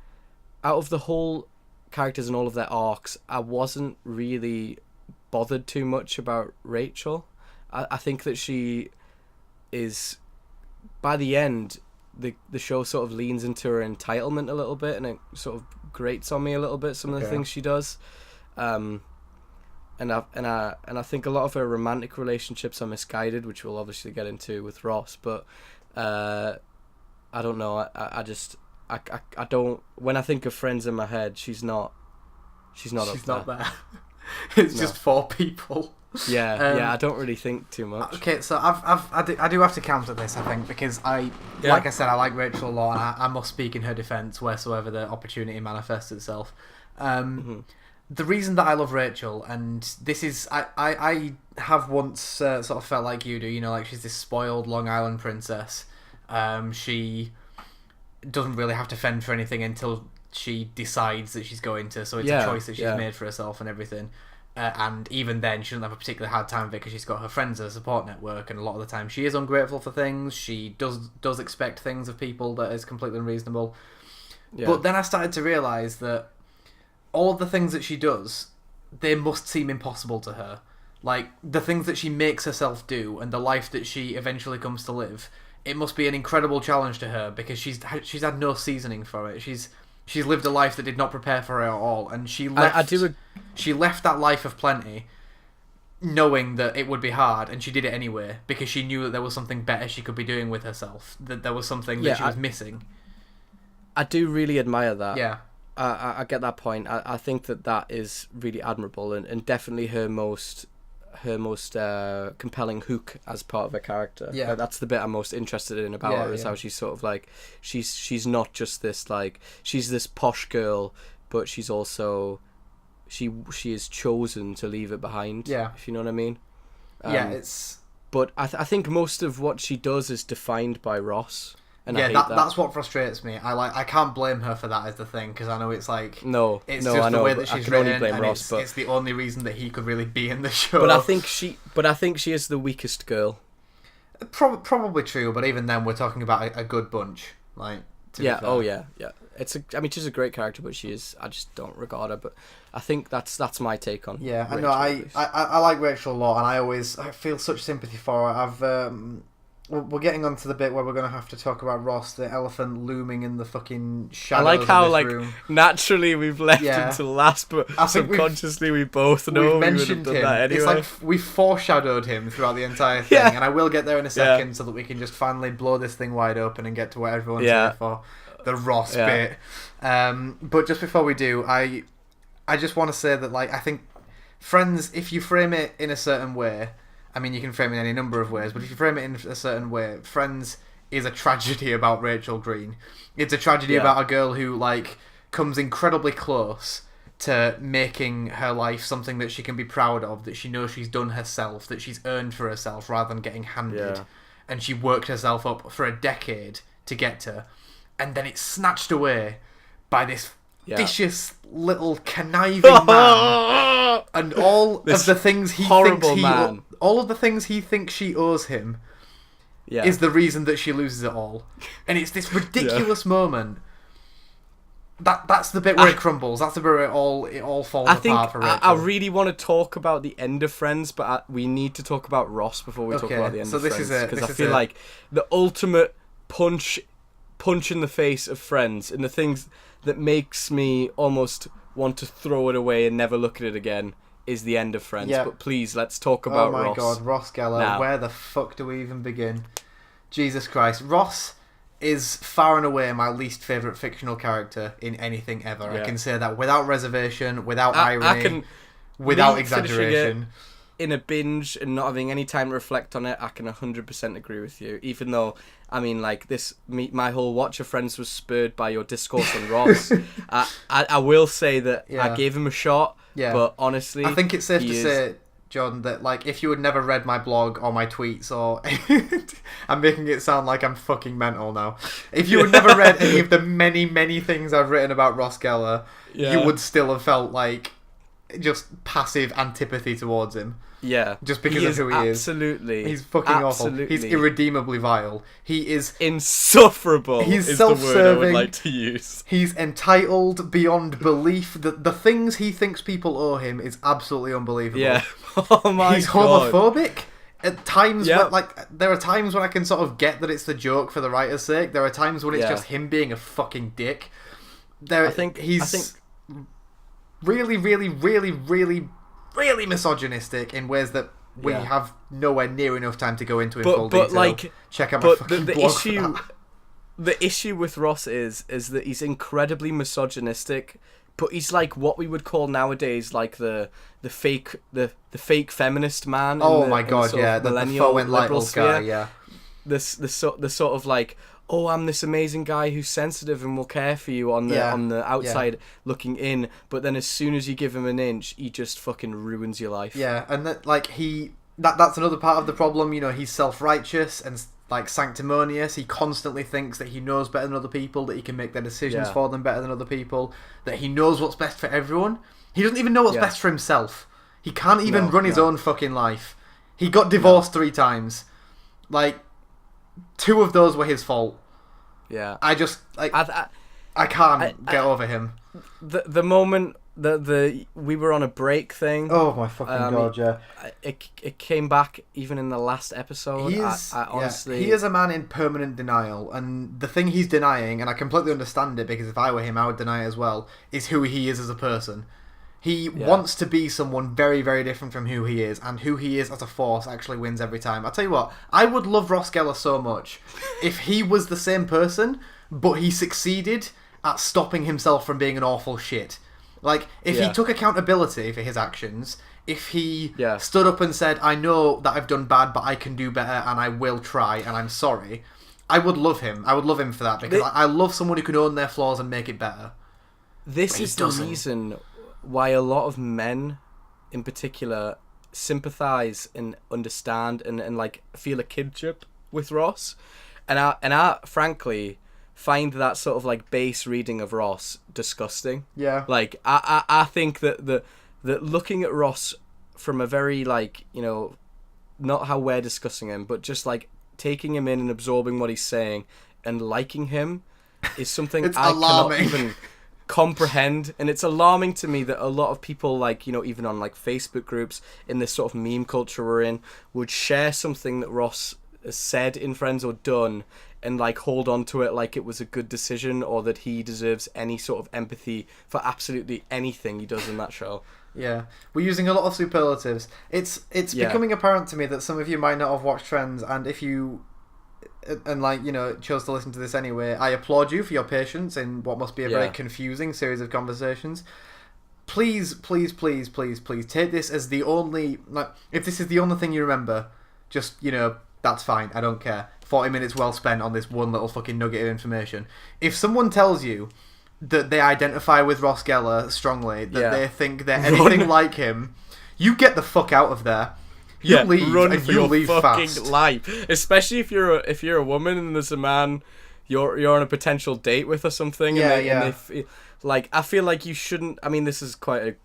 out of the whole characters and all of their arcs, I wasn't really bothered too much about Rachel. I think that she is, by the end, the show sort of leans into her entitlement a little bit, and it sort of grates on me a little bit, some of the things she does. And I think a lot of her romantic relationships are misguided, which we'll obviously get into with Ross. But I don't know. I don't. When I think of Friends in my head, she's not. She's not there. It's just 4 people. Yeah. I don't really think too much. Okay, so I do have to counter this, I think, because like I said, I like Rachel a lot, and I must speak in her defence wheresoever the opportunity manifests itself. The reason that I love Rachel, and this is, I have once sort of felt like you do, like she's this spoiled Long Island princess. She doesn't really have to fend for anything until she decides that she's going to, so it's a choice that she's made for herself and everything. And even then, she doesn't have a particularly hard time with it because she's got her friends as a support network, and a lot of the time she is ungrateful for things. She does expect things of people that is completely unreasonable. Yeah. But then I started to realise that all of the things that she does, they must seem impossible to her. Like, the things that she makes herself do and the life that she eventually comes to live, it must be an incredible challenge to her, because she's had no seasoning for it. She's lived a life that did not prepare for her at all, and she left. She left that life of plenty, knowing that it would be hard, and she did it anyway because she knew that there was something better she could be doing with herself. That there was something that she was missing. I do really admire that. Yeah, I get that point. I think that is really admirable, and definitely her most compelling hook as part of her character. Yeah, that's the bit I'm most interested in about her, is how she's sort of like she's not just this, like, she's this posh girl, but she's also she is chosen to leave it behind. Yeah, if you know what I mean. It's. But I think most of what she does is defined by Ross. And that's what frustrates me. I can't blame her for that, is the thing, because I know it's like it's just the way that she's written, blame and Ross, it's the only reason that he could really be in the show. But I think she is the weakest girl. Probably true, but even then, we're talking about a good bunch. Like, yeah, yeah. She's a great character, but I just don't regard her. But I think that's my take on. Yeah, Rachel, I like Rachel a lot, and I feel such sympathy for her. we're getting on to the bit where we're going to have to talk about Ross, the elephant looming in the fucking I shadows like how of this like room. naturally we've left Yeah. him to last, but I think subconsciously we both know We've we would have mentioned done him. that anyway. It's like we've foreshadowed him throughout the entire thing, Yeah. and I will get there in a second so that we can just finally blow this thing wide open and get to what everyone's Yeah. here for, the Ross Yeah. bit. But just before we do, I just want to say that like I think Friends, if you frame it in a certain way, I mean you can frame it in any number of ways, but if you frame it in a certain way, Friends is a tragedy about Rachel Green. It's a tragedy Yeah. about a girl who like comes incredibly close to making her life something that she can be proud of, that she knows she's done herself, that she's earned for herself rather than getting handed. Yeah. And she worked herself up for a decade to get to, and then it's snatched away by this vicious little conniving man, and all This of the things he horrible thinks man. all of the things he thinks she owes him is the reason that she loses it all. And it's this ridiculous moment. That's the bit where it crumbles. That's the bit where it all falls apart for Rachel. I really want to talk about the end of Friends, but we need to talk about Ross before we talk about the end of Friends. Because I feel like the ultimate punch in the face of Friends, and the things that makes me almost want to throw it away and never look at it again, is the end of Friends. Yeah. But please, let's talk about Ross. Oh my god, Ross Geller. now. Where the fuck do we even begin? Jesus Christ. Ross is far and away my least favourite fictional character in anything ever. Yeah. I can say that without reservation, without I irony, can without me finishing exaggeration. in a binge and not having any time to reflect on it, I can 100% agree with you. Even though, I mean, like my whole watch of Friends was spurred by your discourse on Ross. I will say that I gave him a shot. Yeah. But honestly, I think it's safe to say, John, that like if you had never read my blog or my tweets, or I'm making it sound like I'm fucking mental now. If you had never read any of the many things I've written about Ross Geller, you would still have felt like just passive antipathy towards him. Yeah, just because of who he is. Absolutely, he's fucking awful. He's irredeemably vile. He is insufferable. He's is self-serving. The word I would like to use. He's entitled beyond belief. The things he thinks people owe him is absolutely unbelievable. Yeah. Oh my god. He's homophobic. At times, there are times when I can sort of get that it's the joke for the writer's sake. There are times when it's just him being a fucking dick. I think he's really misogynistic in ways that we have nowhere near enough time to go into in full detail. Like, check out my fucking blog for that. The issue with Ross is that he's incredibly misogynistic, but he's like what we would call nowadays like the fake feminist man. Oh my god, yeah, the faux and liberal guy, yeah. The sort of like, oh, I'm this amazing guy who's sensitive and will care for you on the outside looking in, but then as soon as you give him an inch, he just fucking ruins your life. Yeah, and that like that's another part of the problem. You know, he's self-righteous and like sanctimonious. He constantly thinks that he knows better than other people, that he can make their decisions for them better than other people, that he knows what's best for everyone. He doesn't even know what's best for himself. He can't even run his own fucking life. He got divorced 3 times. Like, 2 of those were his fault. Yeah. I just like I can't get over him. The moment we were on a break thing. Oh my fucking god! Yeah, it came back even in the last episode. Honestly, he is a man in permanent denial, and the thing he's denying, and I completely understand it because if I were him, I would deny it as well, is who he is as a person. He wants to be someone very, very different from who he is, and who he is as a force actually wins every time. I'll tell you what, I would love Ross Geller so much if he was the same person, but he succeeded at stopping himself from being an awful shit. Like, if he took accountability for his actions, if he stood up and said, I know that I've done bad, but I can do better, and I will try, and I'm sorry, I would love him. I would love him for that, because I love someone who can own their flaws and make it better. This is the reason why a lot of men, in particular, sympathise and understand and like feel a kinship with Ross, and I frankly find that sort of like base reading of Ross disgusting. Yeah. Like I think that looking at Ross from a very like, you know, not how we're discussing him, but just like taking him in and absorbing what he's saying and liking him is something I alarming. cannot even comprehend. And it's alarming to me that a lot of people, like, you know, even on like Facebook groups in this sort of meme culture we're in, would share something that Ross said in Friends or done, and like hold on to it like it was a good decision, or that he deserves any sort of empathy for absolutely anything he does in that show. Yeah, we're using a lot of superlatives. It's becoming apparent to me that some of you might not have watched Friends, and if you chose to listen to this anyway, I applaud you for your patience in what must be a very confusing series of conversations. Please, please, please, please, please take this as the only, if this is the only thing you remember, just, that's fine, I don't care. 40 minutes well spent on this one little fucking nugget of information. If someone tells you that they identify with Ross Geller strongly, that they think they're anything like him, you get the fuck out of there. You leave, run and for you your leave fucking fast. life. Especially if you're a woman and there's a man you're on a potential date with or something. And I feel like you shouldn't. I mean, this is quite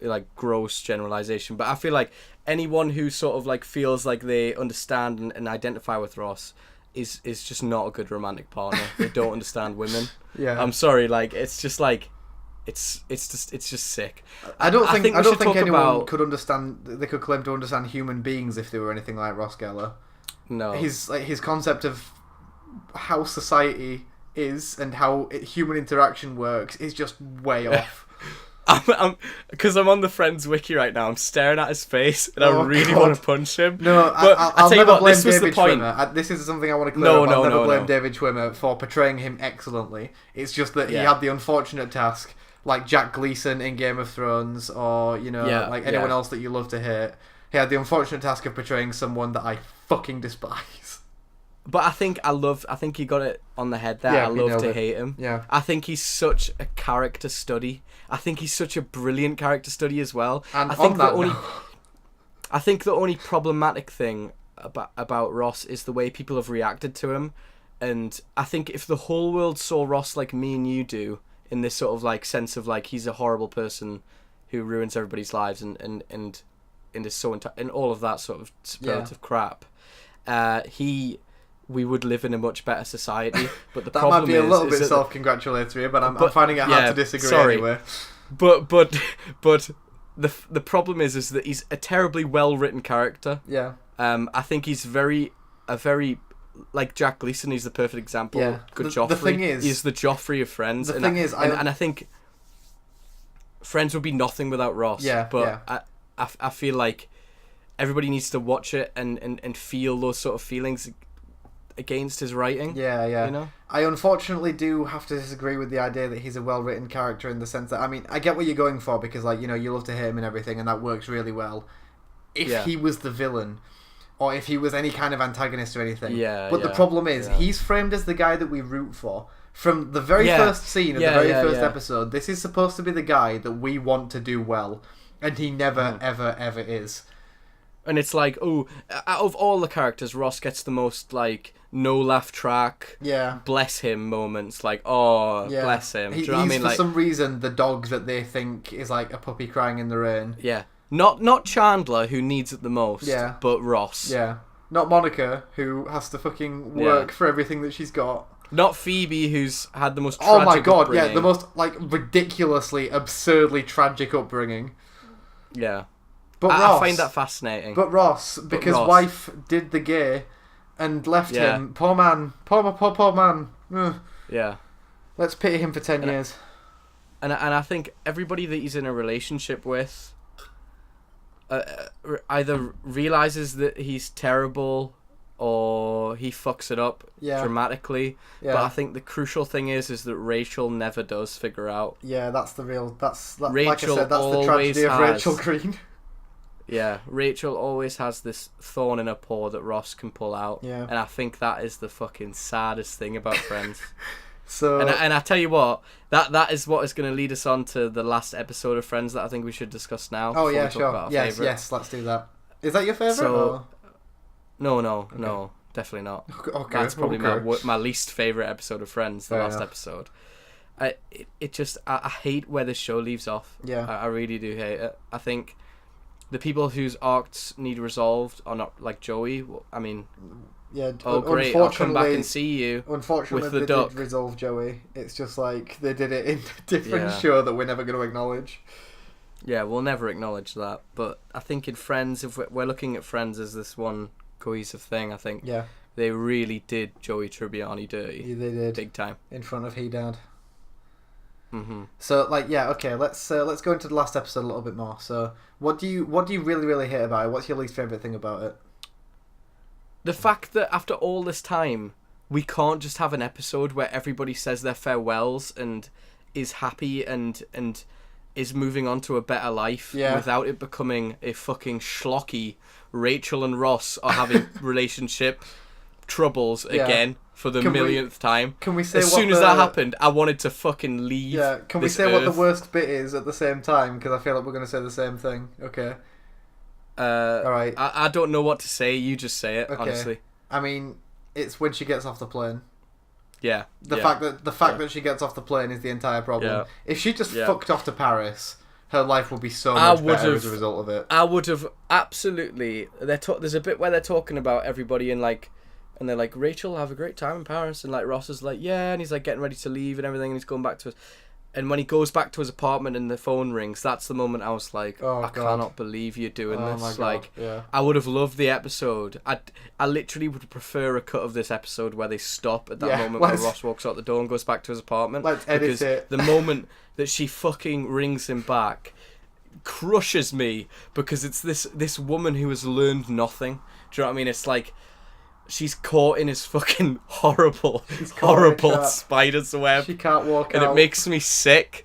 a gross generalization, but I feel like anyone who sort of like feels like they understand and identify with Ross is just not a good romantic partner. They don't understand women. Yeah, I'm sorry. Like, it's just like. It's just sick. I don't think anyone could understand. They could claim to understand human beings if they were anything like Ross Geller. No, his concept of how society is and how human interaction works is just way off. Because I'm on the Friends wiki right now. I'm staring at his face, and I really want to punch him. No, but I'll tell you never what, blame this was David the point. Schwimmer. This is something I want to clear up. I'll never blame David Schwimmer for portraying him excellently. It's just that he had the unfortunate task, like Jack Gleeson in Game of Thrones, or anyone else that you love to hate. He had the unfortunate task of portraying someone that I fucking despise. But I think he got it on the head there. I love to hate him. Yeah. I think he's such a character study. I think he's such a brilliant character study as well. And I think the only problematic thing about Ross is the way people have reacted to him. And I think if the whole world saw Ross like me and you do, in this sort of like sense of like he's a horrible person who ruins everybody's lives and is so and all of that sort of superlative crap, we would live in a much better society. But the that problem might be a little bit that self-congratulatory, but I'm finding it hard to disagree anyway. But the problem is that he's a terribly well-written character. Yeah. I think he's a very like Jack Gleeson. He's the perfect example. Yeah. Good Joffrey. The thing is, he's the Joffrey of Friends. I think Friends would be nothing without Ross. Yeah. But I feel like everybody needs to watch it and feel those sort of feelings against his writing. Yeah. You know? I unfortunately do have to disagree with the idea that he's a well-written character in the sense that, I mean, I get what you're going for because, you love to hate him and everything, and that works really well. If he was the villain, or if he was any kind of antagonist or anything. But the problem is, he's framed as the guy that we root for. From the very first scene of the very first episode, this is supposed to be the guy that we want to do well, and he never, ever, ever is. And it's like, out of all the characters, Ross gets the most, like, no laugh track, bless him moments, like, bless him. Do you know what I mean? For some reason, the dog that they think is like a puppy crying in the rain. Yeah. Not Chandler, who needs it the most, but Ross. Yeah. Not Monica, who has to fucking work for everything that she's got. Not Phoebe, who's had the most tragic my god, upbringing. the most, ridiculously, absurdly tragic upbringing. Yeah. But I find that fascinating. But Ross, because wife did the gay and left him. Poor man. Poor man. Ugh. Yeah. Let's pity him for 10 years. And I think everybody that he's in a relationship with either realizes that he's terrible or he fucks it up dramatically. Yeah. But I think the crucial thing is that Rachel never does figure out. Yeah, that's the real... Rachel, like I said, that's the tragedy of Rachel Green. Yeah, Rachel always has this thorn in her paw that Ross can pull out. Yeah. And I think that is the fucking saddest thing about Friends. So and I tell you what, that is what is going to lead us on to the last episode of Friends that I think we should discuss now. Oh yeah, sure. Yes, let's do that. Is that your favourite? So, no, definitely not. Okay, that's probably my least favourite episode of Friends, the last episode. I hate where this show leaves off. Yeah. I really do hate it. I think the people whose arcs need resolved are not like Joey. I mean, great, I'll come back and see you. Unfortunately, with the they duck. did resolve Joey. It's just like they did it in a different show that we're never going to acknowledge. Yeah, we'll never acknowledge that. But I think in Friends, if we're looking at Friends as this one cohesive thing, I think they really did Joey Tribbiani dirty. Yeah, they did. Big time. In front of He Dad. Mm-hmm. So, like, yeah, okay, let's go into the last episode a little bit more. So, what do you really, really hate about it? What's your least favourite thing about it? The fact that after all this time, we can't just have an episode where everybody says their farewells and is happy and is moving on to a better life without it becoming a fucking schlocky Rachel and Ross are having relationship troubles again for the millionth time. Can we say as soon as that happened, I wanted to fucking leave. Yeah, can we say what the worst bit is at the same time? Because I feel like we're going to say the same thing. Okay. All right. I don't know what to say. You just say it. Okay. Honestly. I mean, it's when she gets off the plane. Yeah. The fact that she gets off the plane is the entire problem. Yeah. If she just fucked off to Paris, her life would be so much better as a result of it. I would have absolutely. There's a bit where they're talking about everybody and they're like, Rachel, have a great time in Paris, and like Ross is like, yeah, and he's like getting ready to leave and everything, and he's going back to his. And when he goes back to his apartment and the phone rings, that's the moment I was like, I cannot believe you're doing this. My God. Like, yeah. I would have loved the episode. I literally would prefer a cut of this episode where they stop at that moment where Ross walks out the door and goes back to his apartment. Let's edit it. The moment that she fucking rings him back crushes me, because it's this woman who has learned nothing. Do you know what I mean? It's like she's caught in his fucking horrible spider's web. She can't walk out. And it makes me sick.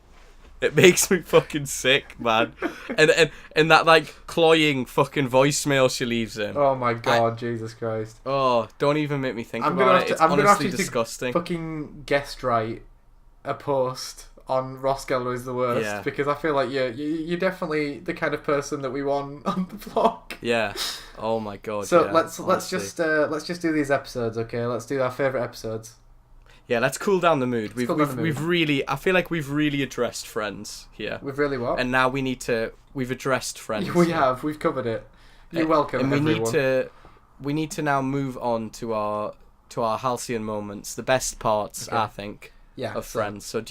It makes me fucking sick, man. and that like cloying fucking voicemail she leaves him. Oh my God, Jesus Christ. Oh, don't even make me think about it. It's honestly disgusting. Fucking guest write a post on Ross Geller is the worst, because I feel like you're definitely the kind of person that we want on the vlog. Yeah. Oh my God. So let's just do these episodes, okay? Let's do our favourite episodes. Yeah, let's cool down the mood. We've really, I feel like we've really addressed Friends here. We've really what? And now we've addressed Friends. We've covered it. You're welcome, and everyone. we need to now move on to our halcyon moments, the best parts, I think. Yeah, of Friends. So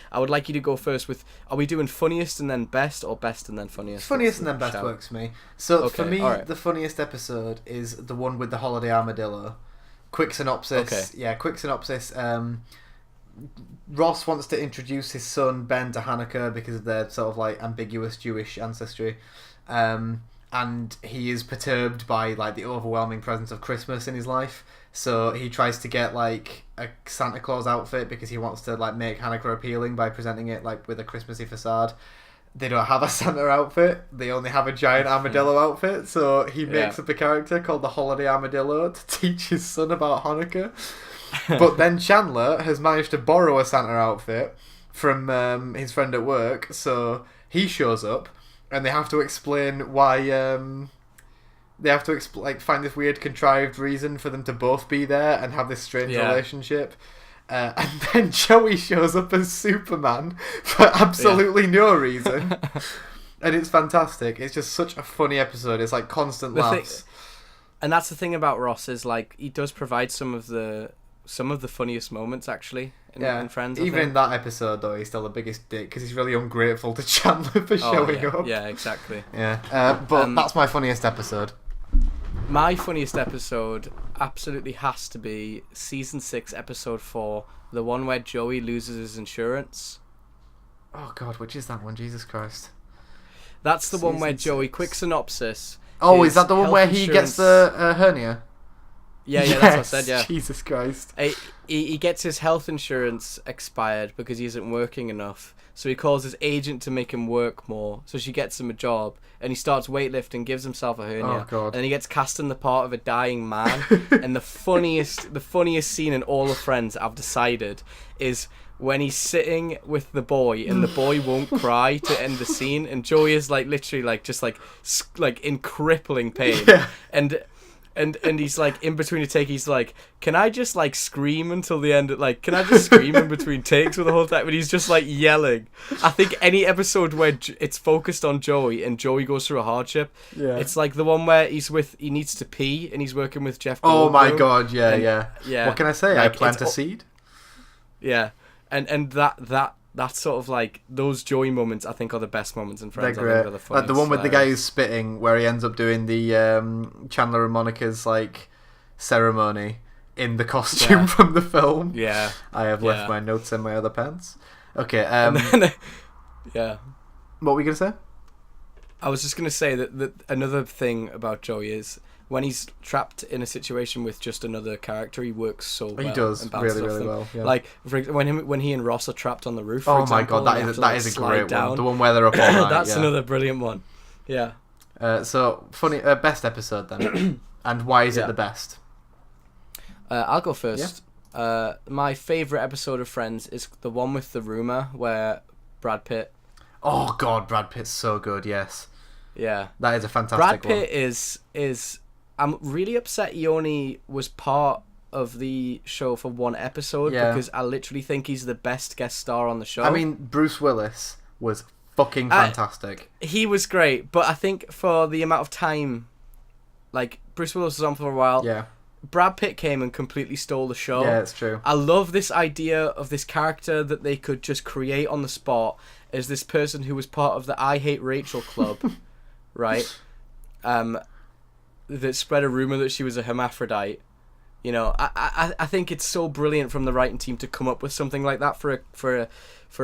I would like you to go first with, are we doing funniest and then best, or best and then funniest? Funniest and then best works for me. So for me, the funniest episode is the one with the holiday armadillo. Quick synopsis. Okay. Yeah, quick synopsis. Ross wants to introduce his son Ben to Hanukkah because of their sort of like ambiguous Jewish ancestry. And he is perturbed by like the overwhelming presence of Christmas in his life. So he tries to get like a Santa Claus outfit because he wants to like make Hanukkah appealing by presenting it like with a Christmassy facade. They don't have a Santa outfit. They only have a giant armadillo outfit. So he makes up a character called the Holiday Armadillo to teach his son about Hanukkah. But then Chandler has managed to borrow a Santa outfit from his friend at work. So he shows up. And they have to explain why. They have to find this weird contrived reason for them to both be there and have this strange relationship. And then Joey shows up as Superman for absolutely no reason, and it's fantastic. It's just such a funny episode. It's like constant laughs. And that's the thing about Ross, is like he does provide some of the funniest moments actually in Friends. Even in that episode though, he's still the biggest dick because he's really ungrateful to Chandler for showing up. Yeah, exactly. Yeah, but that's my funniest episode. My funniest episode absolutely has to be season 6, episode 4, the one where Joey loses his insurance. Oh God, which is that one? Jesus Christ. That's the one where Joey, quick synopsis. Oh, is that the one where he gets the hernia? Yeah, that's what I said, yeah. Jesus Christ. He gets his health insurance expired because he isn't working enough. So he calls his agent to make him work more. So she gets him a job, and he starts weightlifting, gives himself a hernia. Oh, God. And then he gets cast in the part of a dying man. And the funniest scene in all of Friends, I've decided, is when he's sitting with the boy, and the boy won't cry to end the scene, and Joey is like literally like just like in crippling pain. Yeah. And he's like, in between a take, he's like, can I just like scream until the end? Like, can I just scream in between takes for the whole time? But he's just like yelling. I think any episode where it's focused on Joey and Joey goes through a hardship, it's like the one where he needs to pee and he's working with Jeff Goldblum. Oh my God, yeah. What can I say? Like, I plant a seed. Yeah, and that's sort of like, those Joey moments I think are the best moments in Friends. They're great. I think are the funniest. Like the one with the guy who's spitting, where he ends up doing the Chandler and Monica's like ceremony in the costume from the film. Yeah. I have left my notes in my other pants. Okay. Yeah. What were you going to say? I was just going to say that another thing about Joey is when he's trapped in a situation with just another character, he works so well. He does really well. Yeah. Like when he and Ross are trapped on the roof. Oh for example, my god, that is a great one. The one where they're up all night. That's another brilliant one. Yeah. So funny. Best episode then, and why is it the best? I'll go first. Yeah. My favourite episode of Friends is the one with the rumor where Brad Pitt. Oh god, Brad Pitt's so good. Yes. Yeah. That is a fantastic Brad Pitt is. I'm really upset he only was part of the show for one episode because I literally think he's the best guest star on the show. I mean, Bruce Willis was fucking fantastic. He was great, but I think for the amount of time, like, Bruce Willis was on for a while. Yeah. Brad Pitt came and completely stole the show. Yeah, it's true. I love this idea of this character that they could just create on the spot as this person who was part of the I Hate Rachel club, right? That spread a rumor that she was a hermaphrodite. You know, I think it's so brilliant from the writing team to come up with something like that for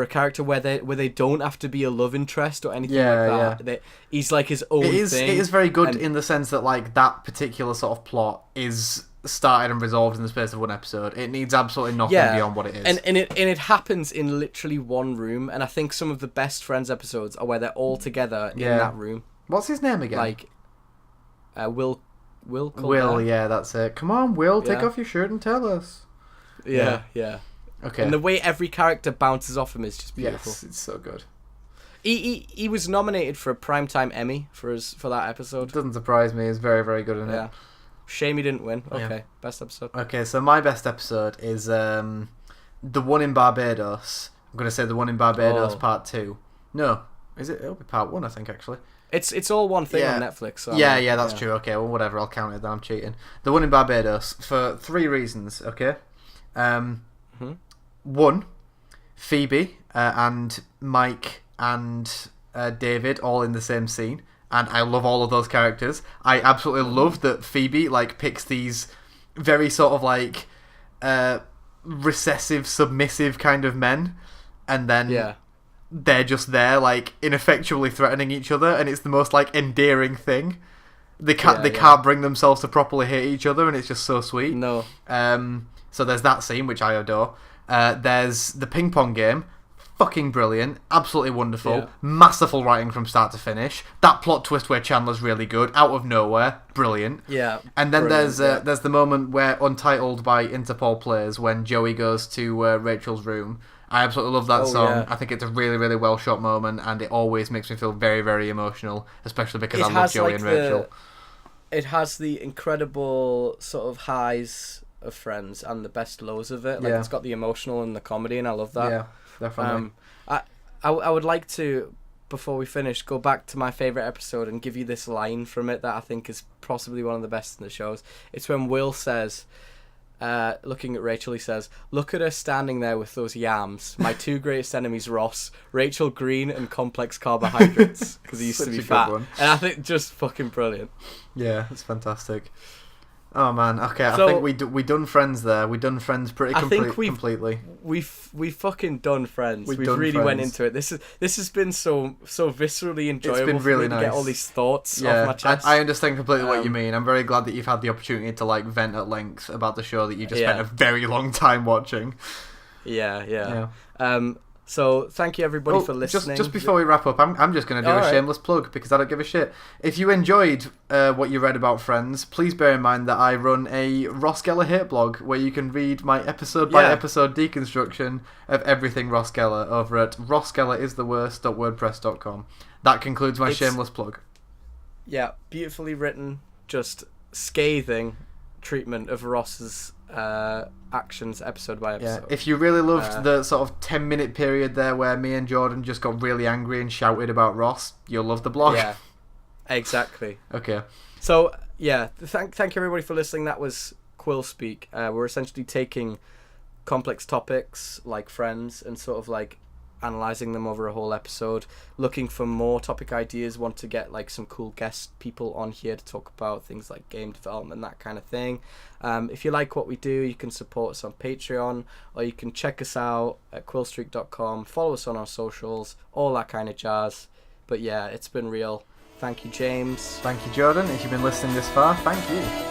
a character where they don't have to be a love interest or anything like that. He's like his own thing. It is very good in the sense that like that particular sort of plot is started and resolved in the space of one episode. It needs absolutely nothing beyond what it is. And it happens in literally one room, and I think some of the best Friends episodes are where they're all together in that room. What's his name again? Like Will Will, yeah, that's it. Come on, Will, take off your shirt and tell us. Yeah. Okay. And the way every character bounces off him is just beautiful. Yes, it's so good. He was nominated for a Primetime Emmy for that episode. Doesn't surprise me. He's very, very good in it. Shame he didn't win. Okay, best episode. Okay, so my best episode is the one in Barbados. I'm going to say the one in Barbados part 2. No, is it? It'll be part 1, I think, actually. It's all one thing on Netflix. So that's true. Okay, well, whatever. I'll count it. Then I'm cheating. The one in Barbados for 3 reasons. Okay. 1, Phoebe and Mike and David all in the same scene, and I love all of those characters. I absolutely love that Phoebe like picks these very sort of like recessive, submissive kind of men, and then they're just there, like, ineffectually threatening each other, and it's the most, like, endearing thing. They can't bring themselves to properly hate each other, and it's just so sweet. No. So there's that scene, which I adore. There's the ping pong game. Fucking brilliant. Absolutely wonderful. Yeah. Masterful writing from start to finish. That plot twist where Chandler's really good. Out of nowhere. Brilliant. Yeah. And then there's the moment where Untitled by Interpol plays when Joey goes to Rachel's room. I absolutely love that song. Yeah. I think it's a really, really well shot moment, and it always makes me feel very, very emotional, especially because I love Joey and Rachel. It has the incredible sort of highs of Friends and the best lows of it. Like it's got the emotional and the comedy, and I love that. Yeah, definitely. I would like to, before we finish, go back to my favourite episode and give you this line from it that I think is possibly one of the best in the shows. It's when Will says, looking at Rachel, he says, "Look at her standing there with those yams. My 2 greatest enemies, Ross, Rachel Green and complex carbohydrates," because he used to be fat. And I think just fucking brilliant. Yeah, it's fantastic. Oh man, okay. So, I think we done Friends there. We done Friends completely. We've fucking done Friends. We've really went into it. This has been so viscerally enjoyable. It's been really nice to get all these thoughts off my chest. I understand completely what you mean. I'm very glad that you've had the opportunity to like vent at length about the show that you just spent a very long time watching. Yeah. So thank you everybody for listening. Just before we wrap up, I'm just going to do a shameless plug because I don't give a shit. If you enjoyed what you read about Friends, please bear in mind that I run a Ross Geller hate blog where you can read my episode by episode deconstruction of everything Ross Geller over at rossgelleristheworst.wordpress.com. That concludes my shameless plug. Yeah, beautifully written, just scathing treatment of Ross's actions episode by episode. If you really loved the sort of 10-minute period there where me and Jordan just got really angry and shouted about Ross, you'll love the blog. Yeah, exactly. Okay. So, thank you everybody for listening. That was Quillstreak. We're essentially taking complex topics like Friends and sort of like analysing them over a whole episode, looking for more topic ideas, want to get like some cool guest people on here to talk about things like game development, that kind of thing. If you like what we do, you can support us on Patreon, or you can check us out at quillstreak.com, follow us on our socials, all that kind of jazz. But yeah, it's been real. Thank you, James. Thank you, Jordan. If you've been listening this far, thank you.